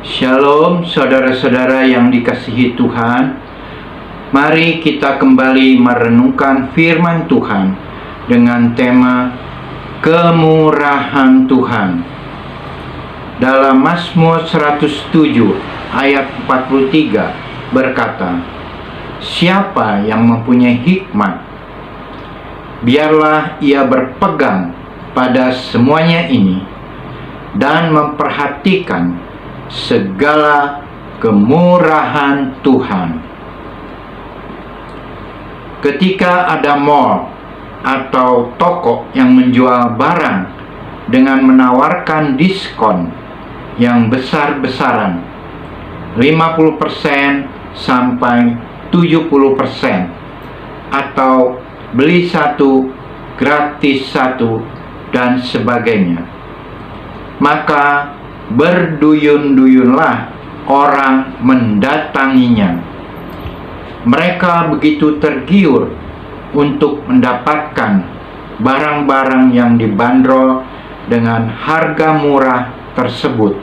Shalom saudara-saudara yang dikasihi Tuhan. Mari kita kembali merenungkan firman Tuhan dengan tema kemurahan Tuhan. Dalam Mazmur 107 ayat 43 berkata, "Siapa yang mempunyai hikmat, biarlah ia berpegang pada semuanya ini dan memperhatikan segala kemurahan Tuhan." Ketika ada mall atau toko yang menjual barang dengan menawarkan diskon yang besar-besaran, 50% sampai 70%, atau beli satu gratis satu dan sebagainya, maka berduyun-duyunlah orang mendatanginya. Mereka begitu tergiur untuk mendapatkan barang-barang yang dibanderol dengan harga murah tersebut.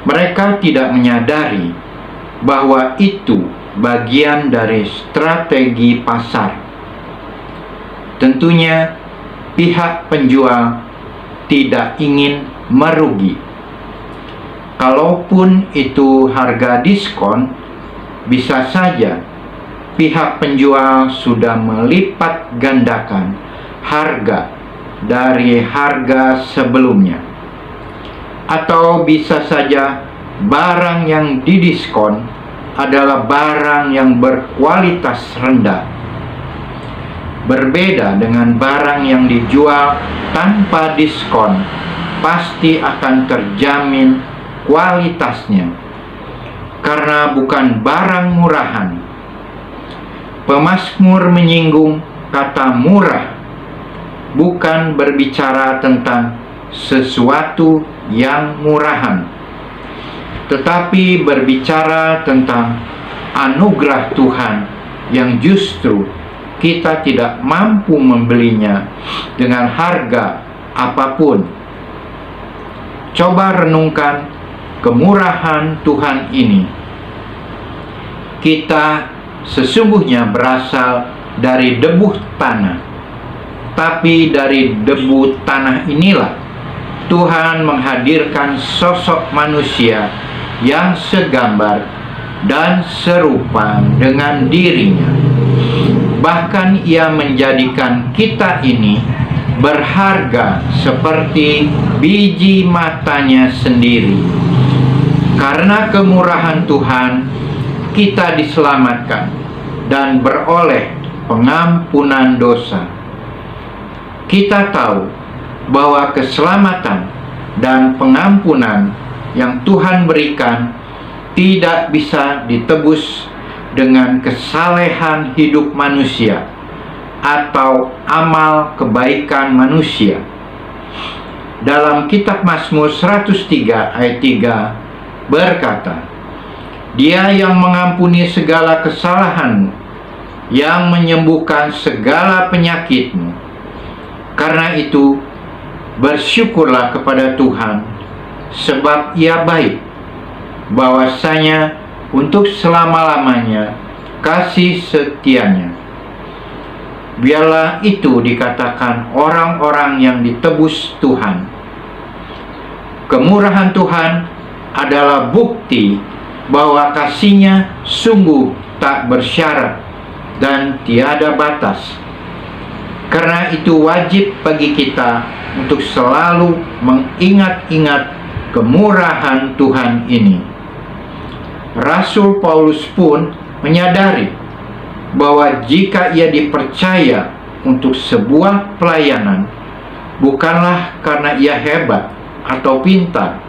Mereka tidak menyadari bahwa itu bagian dari strategi pasar. Tentunya pihak penjual tidak ingin merugi. Kalaupun itu harga diskon, bisa saja pihak penjual sudah melipat gandakan harga dari harga sebelumnya. Atau bisa saja barang yang didiskon adalah barang yang berkualitas rendah, berbeda dengan barang yang dijual tanpa diskon. Pasti akan terjamin kualitasnya karena bukan barang murahan. Pemazmur menyinggung kata murah, bukan berbicara tentang sesuatu yang murahan, tetapi berbicara tentang anugerah Tuhan yang justru kita tidak mampu membelinya dengan harga apapun. Coba renungkan kemurahan Tuhan ini. Kita sesungguhnya berasal dari debu tanah, tapi dari debu tanah inilah Tuhan menghadirkan sosok manusia yang segambar dan serupa dengan dirinya. Bahkan Ia menjadikan kita ini berharga seperti biji matanya sendiri. Karena kemurahan Tuhan, kita diselamatkan dan beroleh pengampunan dosa. Kita tahu bahwa keselamatan dan pengampunan yang Tuhan berikan tidak bisa ditebus dengan kesalehan hidup manusia atau amal kebaikan manusia. Dalam kitab Mazmur 103 ayat 3 berkata, "Dia yang mengampuni segala kesalahanmu, yang menyembuhkan segala penyakitmu. Karena itu bersyukurlah kepada Tuhan, sebab Ia baik, bahwasanya untuk selama-lamanya kasih setianya." Biarlah itu dikatakan orang-orang yang ditebus Tuhan. Kemurahan Tuhan adalah bukti bahwa kasih-Nya sungguh tak bersyarat dan tiada batas. Karena itu wajib bagi kita untuk selalu mengingat-ingat kemurahan Tuhan ini. Rasul Paulus pun menyadari bahwa jika ia dipercaya untuk sebuah pelayanan, bukanlah karena ia hebat atau pintar,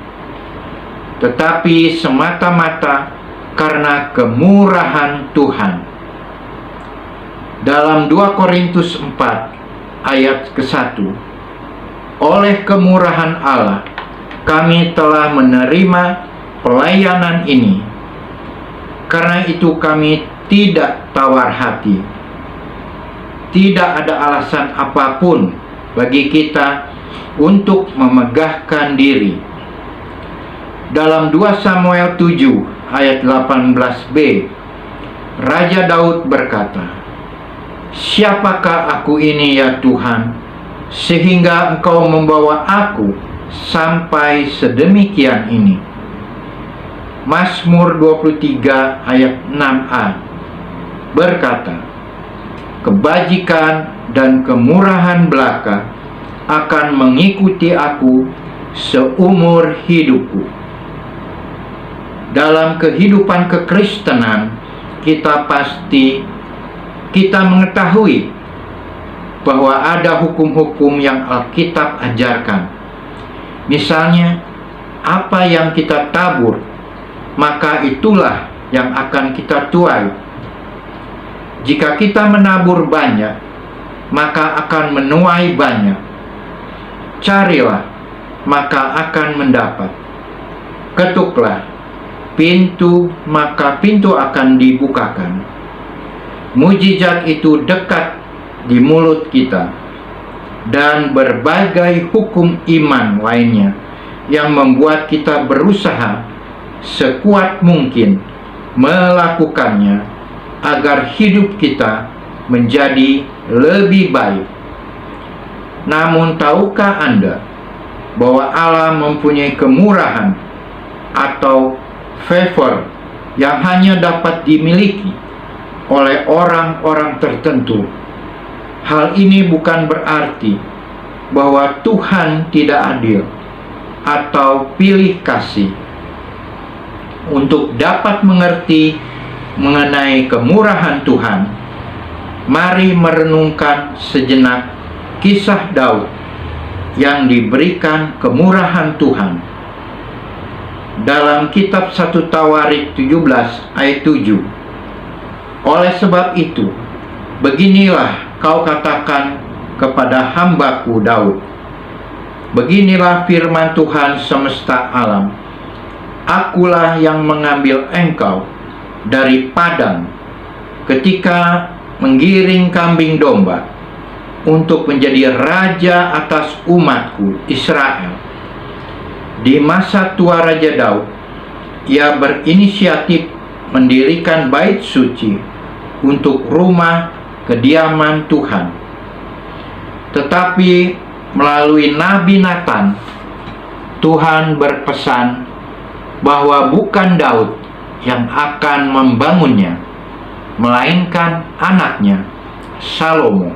tetapi semata-mata karena kemurahan Tuhan. Dalam 2 Korintus 4 ayat ke-1, "Oleh kemurahan Allah, kami telah menerima pelayanan ini. Karena itu kami tidak tawar hati. Tidak ada alasan apapun bagi kita untuk memegahkan diri. Dalam 2 Samuel 7 ayat 18b, Raja Daud berkata, "Siapakah aku ini ya Tuhan, sehingga Engkau membawa aku sampai sedemikian ini?" Mazmur 23 ayat 6a berkata, "Kebajikan dan kemurahan belaka akan mengikuti aku seumur hidupku." Dalam kehidupan kekristenan, kita mengetahui bahwa ada hukum-hukum yang Alkitab ajarkan. Misalnya, apa yang kita tabur, maka itulah yang akan kita tuai. Jika kita menabur banyak, maka akan menuai banyak. Carilah, maka akan mendapat. Ketuklah pintu, maka pintu akan dibukakan. Mujizat itu dekat di mulut kita, dan berbagai hukum iman lainnya yang membuat kita berusaha sekuat mungkin melakukannya agar hidup kita menjadi lebih baik. Namun tahukah Anda bahwa Allah mempunyai kemurahan atau favor yang hanya dapat dimiliki oleh orang-orang tertentu? Hal ini bukan berarti bahwa Tuhan tidak adil atau pilih kasih. Untuk dapat mengerti mengenai kemurahan Tuhan, mari merenungkan sejenak kisah Daud yang diberikan kemurahan Tuhan. Dalam kitab 1 Tawarik 17 ayat 7, "Oleh sebab itu, beginilah kau katakan kepada hambaku Daud, beginilah firman Tuhan semesta alam, Akulah yang mengambil engkau dari padang ketika menggiring kambing domba untuk menjadi raja atas umatku Israel." Di masa tua Raja Daud, ia berinisiatif mendirikan bait suci untuk rumah kediaman Tuhan. Tetapi melalui Nabi Nathan, Tuhan berpesan bahwa bukan Daud yang akan membangunnya, melainkan anaknya Salomo.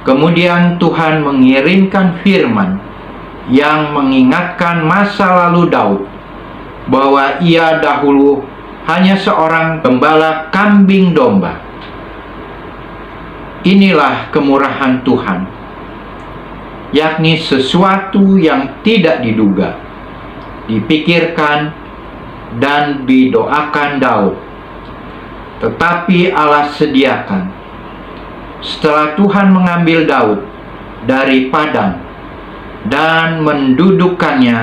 Kemudian Tuhan mengirimkan firman yang mengingatkan masa lalu Daud bahwa ia dahulu hanya seorang gembala kambing domba. Inilah kemurahan Tuhan, yakni sesuatu yang tidak diduga, dipikirkan dan didoakan Daud, tetapi Allah sediakan. Setelah Tuhan mengambil Daud dari padang dan mendudukkannya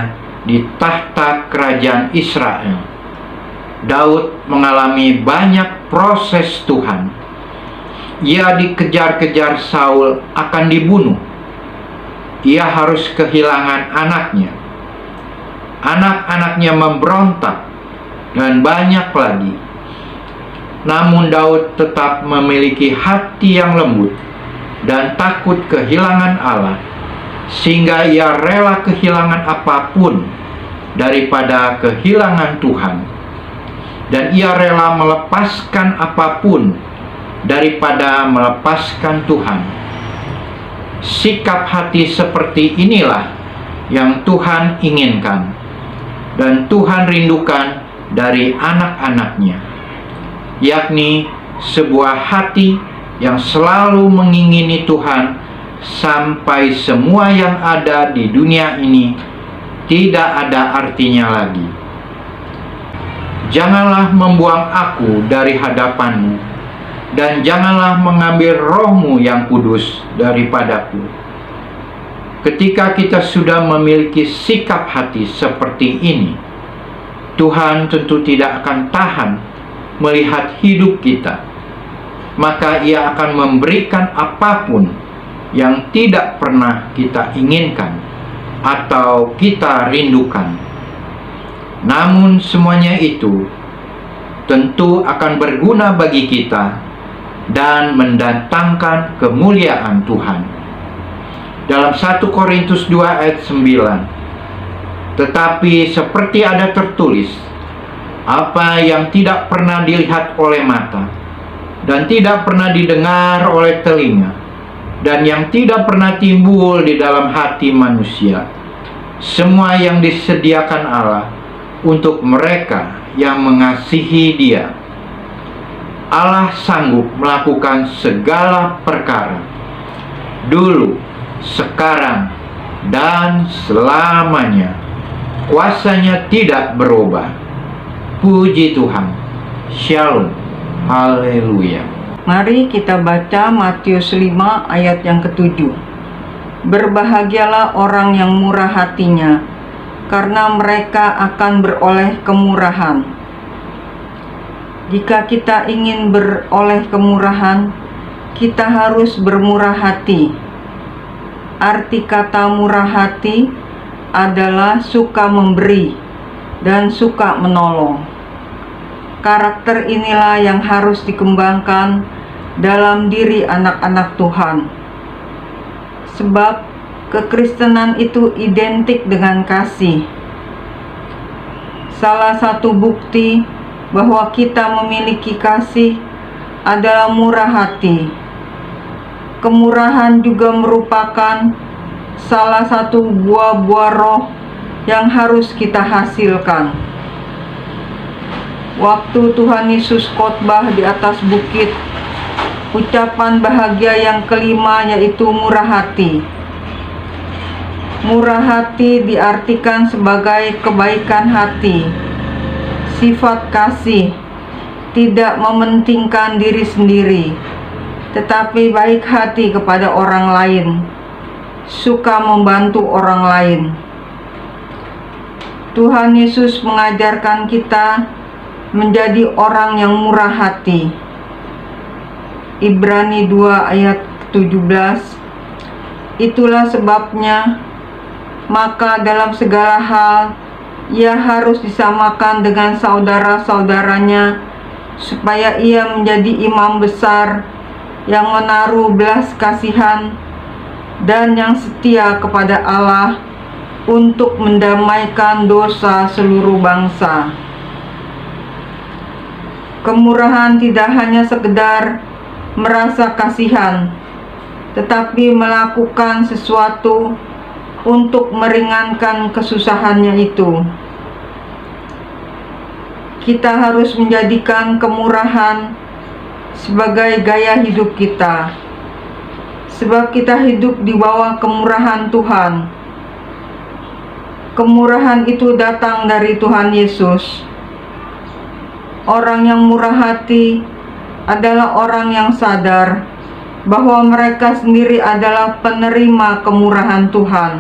di tahta kerajaan Israel, Daud mengalami banyak proses Tuhan. Ia dikejar-kejar Saul akan dibunuh. Ia harus kehilangan anaknya. Anak-anaknya memberontak, dan banyak lagi. Namun Daud tetap memiliki hati yang lembut dan takut kehilangan Allah, sehingga ia rela kehilangan apapun daripada kehilangan Tuhan, dan ia rela melepaskan apapun daripada melepaskan Tuhan. Sikap hati seperti inilah yang Tuhan inginkan dan Tuhan rindukan dari anak-anaknya, yakni sebuah hati yang selalu mengingini Tuhan sampai semua yang ada di dunia ini tidak ada artinya lagi. Janganlah membuang aku dari hadapanmu, dan janganlah mengambil rohmu yang kudus daripadaku. Ketika kita sudah memiliki sikap hati seperti ini, Tuhan tentu tidak akan tahan melihat hidup kita, maka Ia akan memberikan apapun yang tidak pernah kita inginkan atau kita rindukan. Namun semuanya itu tentu akan berguna bagi kita dan mendatangkan kemuliaan Tuhan. Dalam 1 Korintus 2 ayat 9, tetapi seperti ada tertulis, apa yang tidak pernah dilihat oleh mata, dan tidak pernah didengar oleh telinga, dan yang tidak pernah timbul di dalam hati manusia, semua yang disediakan Allah untuk mereka yang mengasihi Dia. Allah sanggup melakukan segala perkara, dulu, sekarang, dan selamanya. Kuasanya tidak berubah. Puji Tuhan. Shalom. Haleluya. Mari kita baca Matius 5 ayat yang ke-7. Berbahagialah orang yang murah hatinya, karena mereka akan beroleh kemurahan. Jika kita ingin beroleh kemurahan, kita harus bermurah hati. Arti kata murah hati adalah suka memberi dan suka menolong. Karakter inilah yang harus dikembangkan dalam diri anak-anak Tuhan. Sebab kekristenan itu identik dengan kasih. Salah satu bukti bahwa kita memiliki kasih adalah murah hati. Kemurahan juga merupakan salah satu buah-buah roh yang harus kita hasilkan. Waktu Tuhan Yesus khotbah di atas bukit, ucapan bahagia yang kelima yaitu murah hati. Murah hati diartikan sebagai kebaikan hati, sifat kasih, tidak mementingkan diri sendiri, tetapi baik hati kepada orang lain, suka membantu orang lain. Tuhan Yesus mengajarkan kita menjadi orang yang murah hati. Ibrani 2 ayat 17. Itulah sebabnya, maka dalam segala hal ia harus disamakan dengan saudara-saudaranya, supaya ia menjadi imam besar yang menaruh belas kasihan dan yang setia kepada Allah untuk mendamaikan dosa seluruh bangsa. Kemurahan tidak hanya sekedar merasa kasihan, tetapi melakukan sesuatu untuk meringankan kesusahannya itu. Kita harus menjadikan kemurahan sebagai gaya hidup kita, sebab kita hidup di bawah kemurahan Tuhan. Kemurahan itu datang dari Tuhan Yesus. Orang yang murah hati adalah orang yang sadar bahwa mereka sendiri adalah penerima kemurahan Tuhan.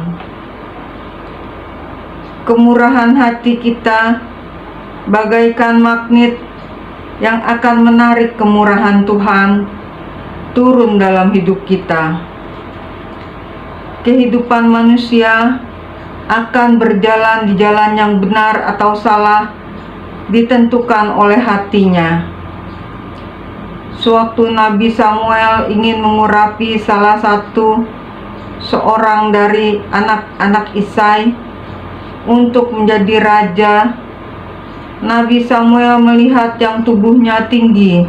Kemurahan hati kita bagaikan magnet yang akan menarik kemurahan Tuhan turun dalam hidup kita. Kehidupan manusia akan berjalan di jalan yang benar atau salah ditentukan oleh hatinya. Sewaktu Nabi Samuel ingin mengurapi salah satu seorang dari anak-anak Isai untuk menjadi raja, Nabi Samuel melihat yang tubuhnya tinggi,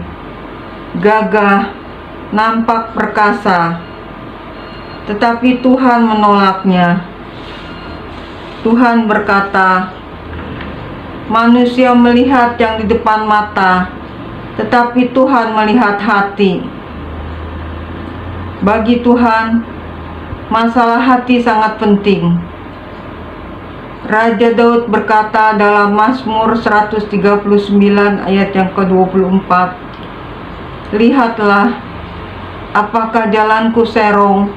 gagah, nampak perkasa, tetapi Tuhan menolaknya. Tuhan berkata, manusia melihat yang di depan mata, tetapi Tuhan melihat hati. Bagi Tuhan, masalah hati sangat penting. Raja Daud berkata dalam Mazmur 139 ayat yang ke-24, lihatlah, apakah jalanku serong,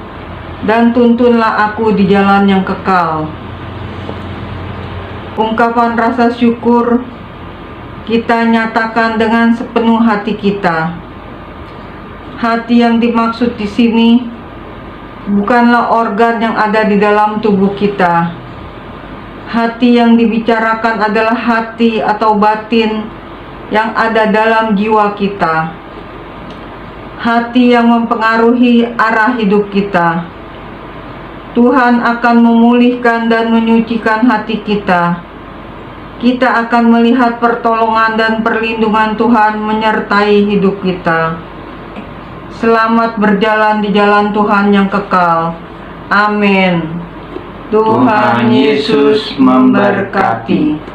dan tuntunlah aku di jalan yang kekal. Ungkapan rasa syukur kita nyatakan dengan sepenuh hati kita. Hati yang dimaksud di sini bukanlah organ yang ada di dalam tubuh kita. Hati yang dibicarakan adalah hati atau batin yang ada dalam jiwa kita. Hati yang mempengaruhi arah hidup kita. Tuhan akan memulihkan dan menyucikan hati kita. Kita akan melihat pertolongan dan perlindungan Tuhan menyertai hidup kita. Selamat berjalan di jalan Tuhan yang kekal. Amin. Tuhan Yesus memberkati.